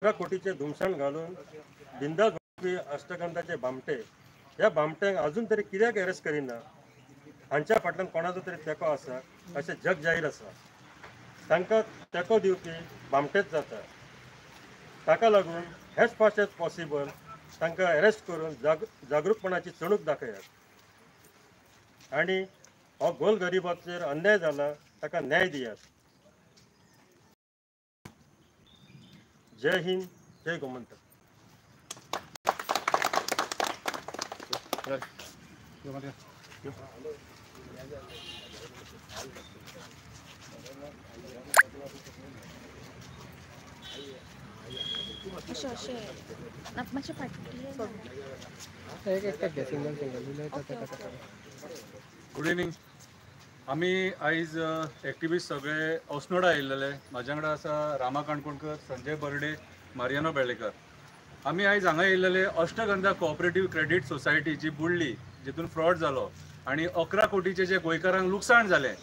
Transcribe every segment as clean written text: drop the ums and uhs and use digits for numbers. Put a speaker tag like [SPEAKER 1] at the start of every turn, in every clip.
[SPEAKER 1] कोटीचे धुमशान घालून बिंदास अष्टगंधाचे भामटे ह्या भामट्यांक अजून तरी कित्याक अरेस्ट करिना हांच्या फाटल्यान कोणाचो तरी तेको आसा अशें जग जाहीर आसा। तांकां तेको दिवपी भामटेच जाता। ताका लागून एज फास्ट एज पॉसिबल तांकां अरेस्ट करून जागरूकपणाची चणूक दाखयात आनी हो गोरगरिबाचेर अन्याय जाला ताका न्याय दियात। जय हिंद, जय गोमंतक।
[SPEAKER 2] Good evening. आम्ही आयज एक्टिविस्ट सगळे ओसनोडा आयिल्ले। म्हाज्या वांगडा आसा रामा काणकोणकर, संजय बर्डे, मारियानो बेळेकर। आम्ही आयज हांगा येयल्ले अष्टगंधा कोऑपरेटिव्ह क्रेडिट सोसायटी जी बुडली, जितून फ्रॉड जालो आणि 11 कोटीचे जे गोंयकारांक लुकसाण जालें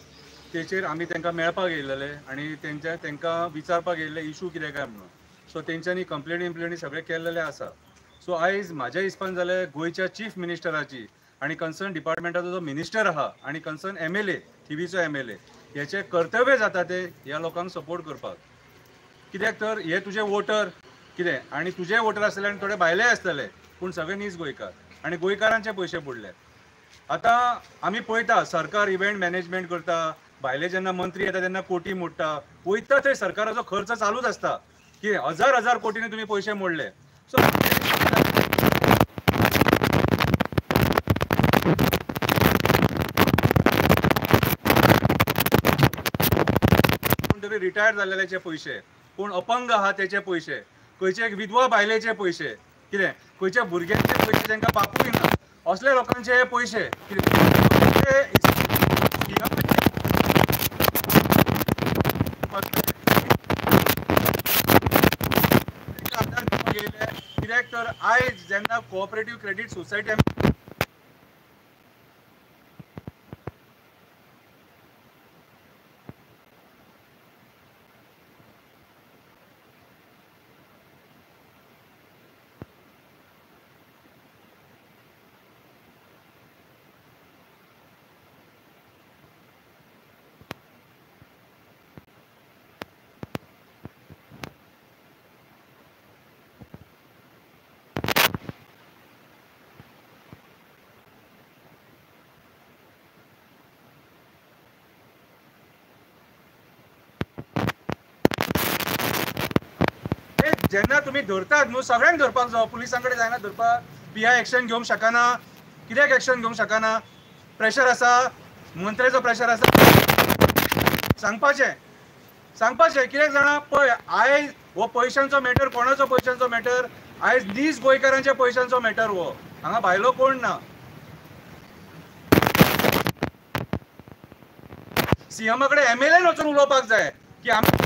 [SPEAKER 2] तेचेर आमी तांकां मेळपाक येयल्ले आणि तांकां विचारपाक येयल्ले इशू कितें काय म्हणून। सो तेंच्यांनी कंप्लेनी सगळे केल्लेले आसा। सो आयज म्हाज्या हिसपान जालें गोंयच्या चीफ मिनिस्टराची आणि कन्सर्न डिपार्टमेंटाचो जो मिनिस्टर आहा आणि कन्सर्न MLA थिवीचो MLA हेचे कर्तव्य जाता ते ह्या लोकांक सपोर्ट करपाक। कित्याक तर हे तुजे वोटर कितें आणि तुजे वोटर आसले आनी थोडे भायले आसतले पूण सगळे नीज गोंयकार आणि गोंयकारांचे पयशे बुडले। आतां आमी पळयता सरकार इव्हेंट मॅनेजमेंट करता, भायले जेन्ना मंत्री येता तेन्ना कोटी मोडटा, वयता थंय सरकाराचो खर्च चालूच आसता की हजार कोटींनी तुमी पयशे मोडले। सो तरी रिटायर जाल्ल्याचे पयशे, कोण अपंग आहा त्याचे पयशे, खंयचे विधवा बायलेचे पयशे, कितें खंयच्या भुरग्यांचे पयशे तांकां बापूय ना असले लोकांचे पयशे कित्याक तर आयज जेन्ना कोऑपरेटिव्ह क्रेडिट सोसायटी जेन्ना तुम्ही धरतात न्हू सगळ्यांक धरपाक जाय, पुलिसां कडेन जायना धरपाक, PI एक्शन घेवंक शकना, कित्याक एक्शन घेवंक शकना? प्रेशर आसा, मंत्र्याचो प्रेशर आसा, सांगपाचें कित्याक जाणा पळय आयज हो पयशांचो मॅटर, कोणाचो पयशांचो मॅटर, आयज नीज गोंयकारांच्या पयशांचो मॅटर हो, हांगा भायलो कोण ना। CM कडेन MLA वचून उलोवपाक जाय की आमी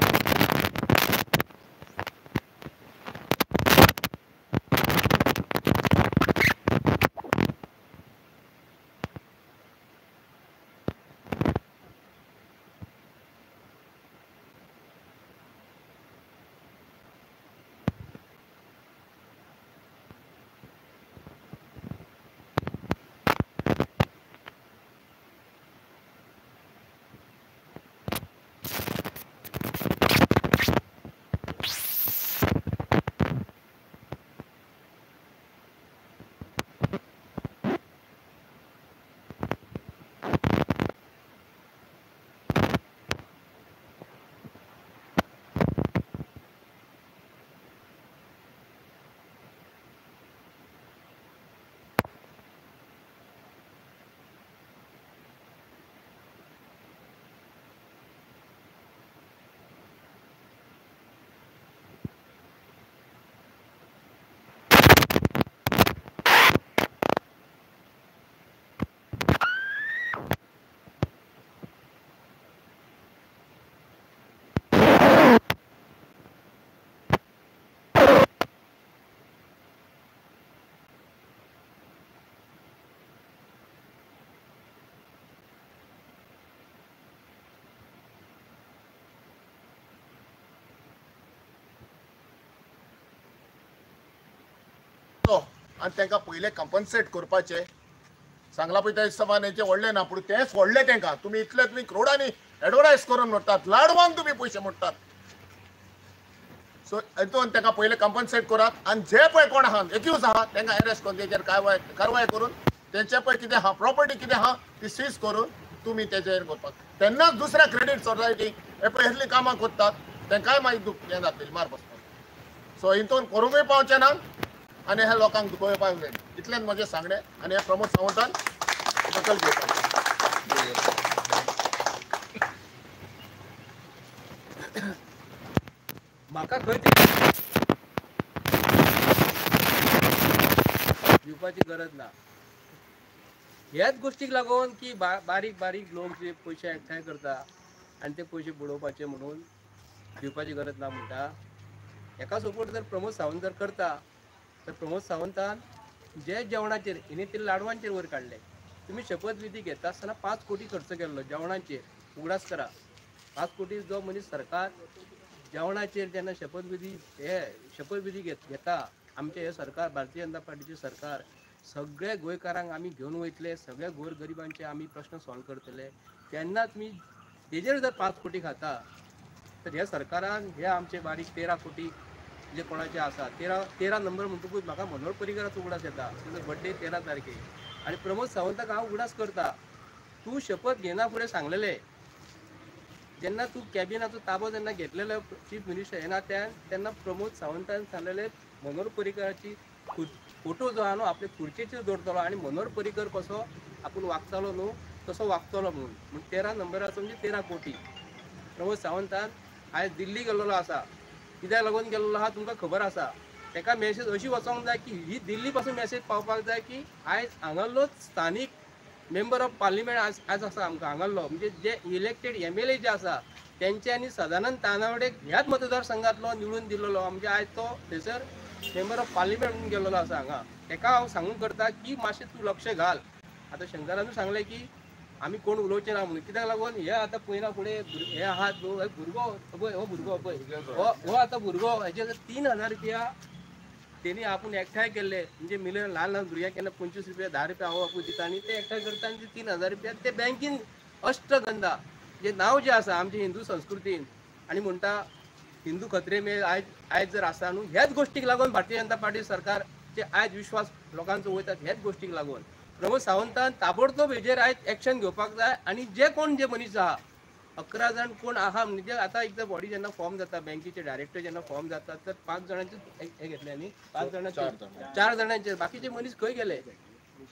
[SPEAKER 3] आनी तांकां पयलें कंपन्सेट करपाचें. सांगला पळय त्या हिशोबान हेचे व्हडलें ना, पूण तेंच व्हडलें तांकां. तुमी करोडांनी एडवर्टायज करून मोडटात, लाडवांक तुमी पयशे मोडटात. सो हितून तांकां पयलें कंपन्सेट करात आनी जे पळय कोण आहा एक्यूज आहा तांकां अरेस्ट करून तेचेर कारवाय करून तेंचे पळय कितें आहा प्रॉपर्टी कितें आहा ती सीज करून तुमी तेचेर करपाक. तेन्नाच दुसऱ्या क्रेडीट सोसायटीक हे पळय असलीं कामां करतात तांकांय मागीर हें जातलें मार बसता. सो हितून करूंकय पावचें ना आनी ह्या लोकांक दुखोवपाक जाय. इतलेंच म्हजें सांगणें आनी हे प्रमोद सावंतान दखल घेवपाक.
[SPEAKER 4] म्हाका खंय तरी दिवपाची गरज ना. ह्याच गोष्टीक लागून की बारीक बारीक लोक जे पयशे एकठांय करता आनी ते पयशे बुडोवपाचे म्हणून दिवपाची गरज ना म्हणटा. हेका सपोर्ट जर प्रमोद सावंत जर करता तर प्रमोद सावंतान जे जेवणाचेर हिने ते लाडवांचेर वयर काडले. तुम्ही शपथविधी घेता आसतना 5 कोटी खर्च केल्लो जेवणाचेर. उगडास करा 5 कोटी जो मनीस सरकार जेवणाचेर जेन्ना शपथविधी घेता आमचे हे सरकार भारतीय जनता पार्टीचे सरकार सगळे गोंयकारांक आमी घेवन वयतले, सगळे गोर गरिबांचे आमी प्रश्न सॉल्व करतले. तेन्ना तुमी तेजेर जर 5 कोटी खाता तर ह्या सरकारान हे आमचे बारीक 13 कोटी जे कोणाचे आसा 13 नंबर म्हणटकूच म्हाका मनोहर पर्रीकराचो उगडास येता. ताजो बर्थडे 13 तारखेक आनी प्रमोद सावंताक हांव उगडास करता. तूं शपथ घेना फुडें सांगलेलें जेन्ना तूं कॅबिनाचो ताबो जेन्ना घेतलेलो चीफ मिनिस्टर येना तेन्ना प्रमोद सावंतान सांगलेलें मनोहर पर्रीकराची फोटो जो आहा न्हू आपले खुर्चेचेर दवरतलो आनी मनोहर पर्रीकर कसो आपूण वागतालो न्हू तसो वागतलो म्हणून 13 नंबराचो म्हणजे 13 कोटी. प्रमोद सावंतान आयज दिल्ली गेल्लो आसा. कित्याक लागून गेल्लो आहा तुमकां खबर आसा. ताका मॅसेज अशी वचोंक जाय की ही दिल्ली पासून मॅसेज पावपाक जाय की आयज हांगालोच स्थानीक मेंबर ऑफ पार्लिमेंट आज आसा आमकां हांगालो म्हणजे जे इलेक्टेड MLA जे आसा तेंच्यांनी सदानंद तानावडेक ह्याच मतदारसंघातलो निवडून दिल्लो. म्हणजे आयज तो थंयसर मेंबर ऑफ पार्लिमेंट म्हणून गेल्लो आसा हांगा. ताका हांव सांगूंक करता की मातशें तूं लक्ष घाल. आतां शंकरानूय सांगलें की आमी कोण उलोवचें ना म्हणून. कित्याक लागून हे आतां पयना फुडें हे आहात न्हू भुरगो पळय हो भुरगो पळय हो आतां भुरगो हेजे 3000 रुपया तेणी आपूण एकठांय केल्ले. म्हणजे मिले ल्हान भुरग्यांक केन्ना 25 रुपया 10 रुपया हांव आपूण दिता आनी ते एकठांय करता आनी 3000 रुपया ते बँकीन अष्टगंधा जे नांव जें आसा आमचे हिंदू संस्कृतीन आनी म्हणटा हिंदू खत्रे में आयज जर आसा न्हू ह्याच गोष्टीक लागून भारतीय जनता पार्टी सरकारचे आयज विश्वास लोकांचो वयतात ह्याच गोष्टीक लागून. प्रमोद सावंतान ताबडतोब हेजेर आयज एक्शन घेवपाक जाय आनी जे कोण जे मनीस आहा 11 जाण कोण आहा म्हणजे आतां एक बॉडी जेन्ना फॉर्म जाता बँकेचे डायरेक्टर जेन्ना फॉर्म जातात तर 5 जाणांचे हे घेतले न्ही 5 जाणांचे 4 जाणांचे बाकीचे मनीस खंय गेले.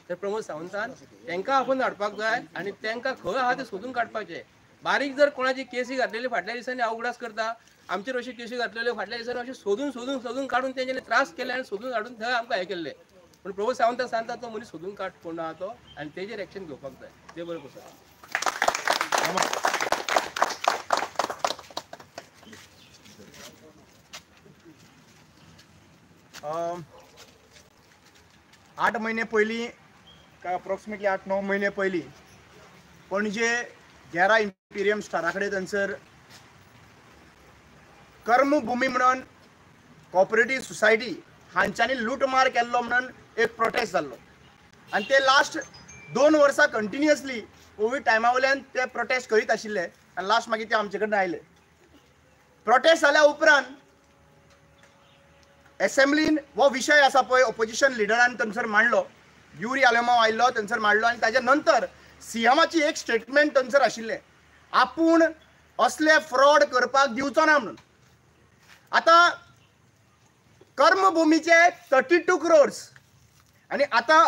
[SPEAKER 4] तर प्रमोद सावंतान तांकां आपूण हाडपाक जाय आनी तांकां खंय आहा ते सोदून काडपाचे. बारीक जर कोणाची केसी घातलेली फाटल्या दिसांनी हांव उगडास करता आमचेर अशी केसी घातलेल्यो फाटल्या दिसांनी अशें सोदून काडून तेंच्यानी त्रास केले आनी सोदून हाडून थंय आमकां हे केल्ले. पूण प्रमोद सावंत सांगता तो मनीस सोदून काड कोण आहा तो आनी तेजेर एक्शन घेवपाक जाय. देव बरें करूं.
[SPEAKER 5] आठ महिने पयलीं काय अप्रॉक्सिमेटली 8-9 महिने पयलीं पणजे गेरा इंपिरियम स्टारा कडेन थंयसर कर्मभूमी म्हणून कॉपरेटीव सोसायटी हांच्यांनी लूटमार केल्लो म्हणून एक प्रोटेस्ट जाल्लो आनी ते लास्ट 2 वर्सां कंटिन्युअसली कोवीड टायमा वयल्यान ते प्रोटेस्ट करीत आशिल्ले आनी लास्ट मागीर ते आमचे कडेन आयले. प्रोटेस्ट जाल्या उपरांत एसेंब्लीन हो विशय आसा पळय ऑपोजिशन लिडरान थंयसर मांडलो युरी आलेमो आयल्लो थंयसर मांडलो आनी ताच्या नंतर सीएमाची एक स्टेटमेंट थंयसर आशिल्लें आपूण असले फ्रॉड करपाक दिवचो ना म्हणून. आतां कर्मभूमीचे 32 crores आनी आतां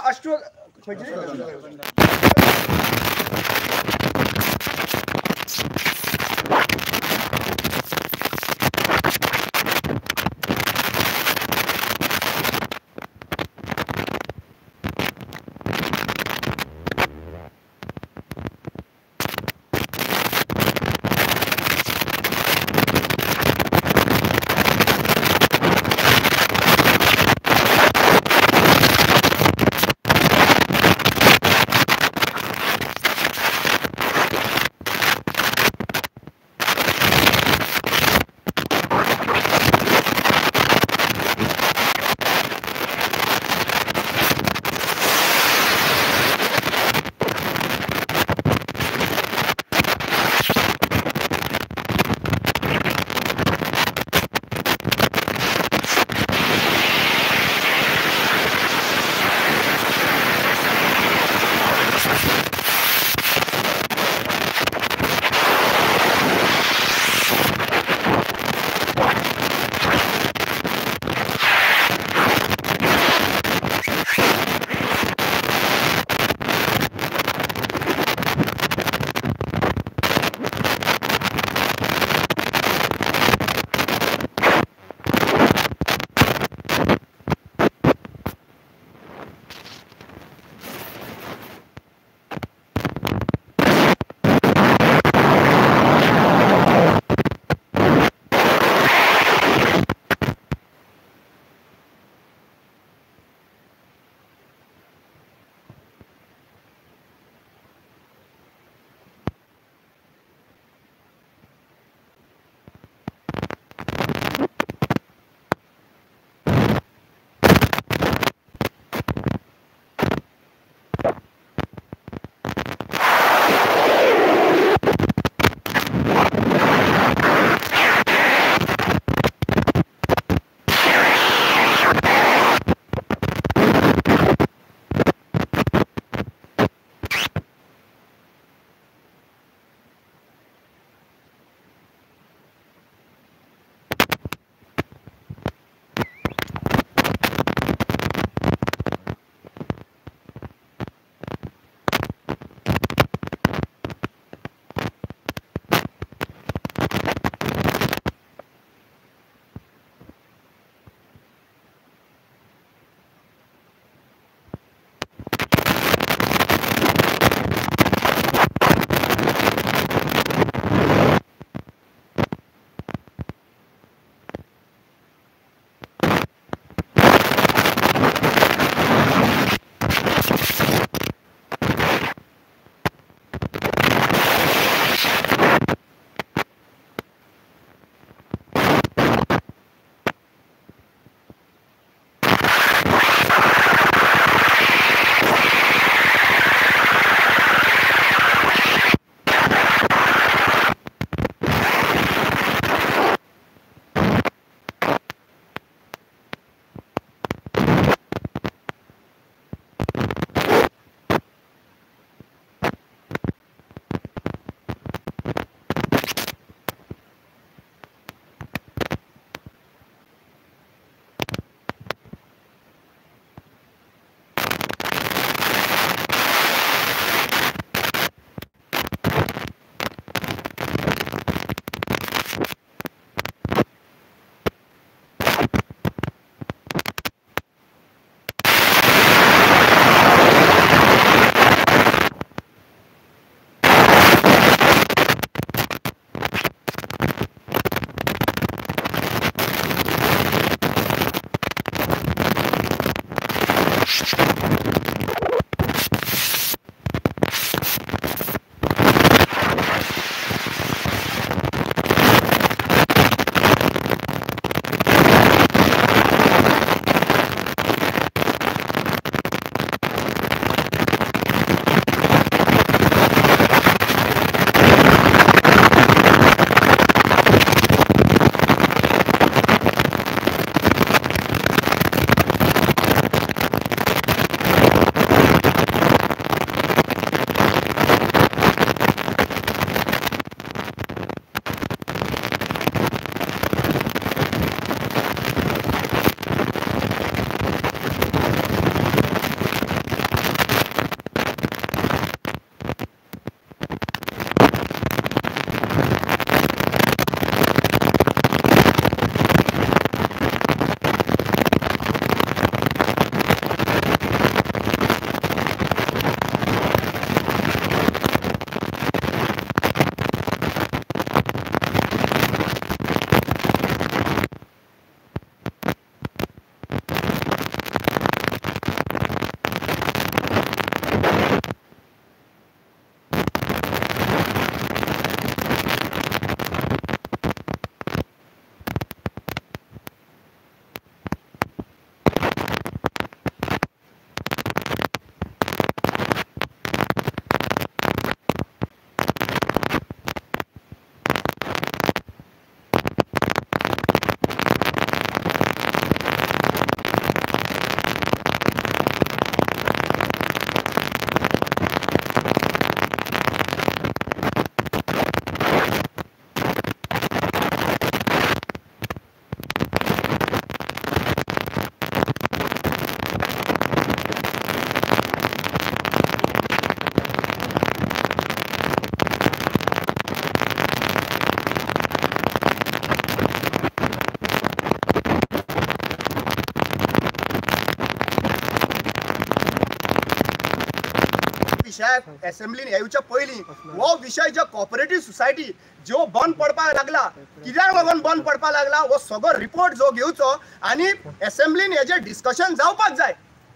[SPEAKER 5] असेंब्लीन येवच्या पयलीं हो विषय जो कॉपरेटिव्ह सोसायटी ज्यो बंद पडपाक लागला कित्याक लागून बंद पडपाक लागला हो सगळो रिपोर्ट जो घेवचो आनी असेंब्लीन हेजेर डिस्कशन जावपाक जाय,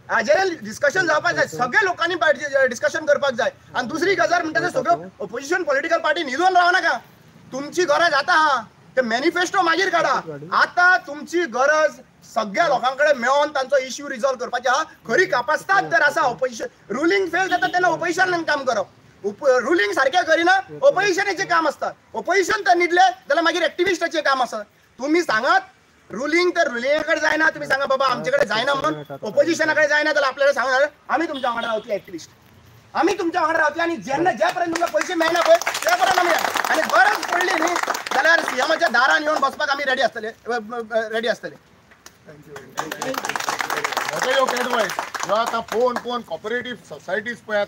[SPEAKER 5] हाजेर डिस्कशन जावपाक जाय, सगळ्या लोकांनी डिस्कशन करपाक जाय. आनी दुसरी गजाल म्हणटा ते सगळ्यो ऑपोजिशन पॉलिटिकल पार्टी न्हिदून रावनाका. तुमची गरज आतां आहा ते मॅनिफेस्टो मागीर काडा. आतां तुमची गरज सगळ्या लोकांकडे मेळोन तांचो इश्यू रिझॉल्व करपाची आहा. खरी कापासितात तर आसा ऑपोजिशन. रुलींग फेल जाता तेन्ना ऑपोजिशनान काम करप, रुलींग सारकें करिना ऑपोजिशनाचें काम आसता. ऑपोजिशन तर न्हिदले जाल्यार मागीर एक्टिविस्टाचें काम आसा. तुम्ही सांगात रुलींग तर रुलिंगा कडेन जायना, तुम्ही सांगा बाबा आमचे कडेन जायना म्हणून ऑपोजिशना कडेन जायना जाल्यार आपल्याला सांगणार आमी तुमच्या वांगडा रावतली एक्टिविस्ट, आमी तुमच्या वांगडा रावतली आनी जेन्ना ज्या पर्यंत तुमकां पयशे मेळना पळय त्या पर्यंत आमी आनी गरज पडली न्ही जाल्यार सीएमाच्या दारान येवन बसपाक आमी रेडी आसतले.
[SPEAKER 3] म्हजो एक एडवायस ह्यो आतां पोवन कॉपरेटिव्ह सोसायटीज पळयात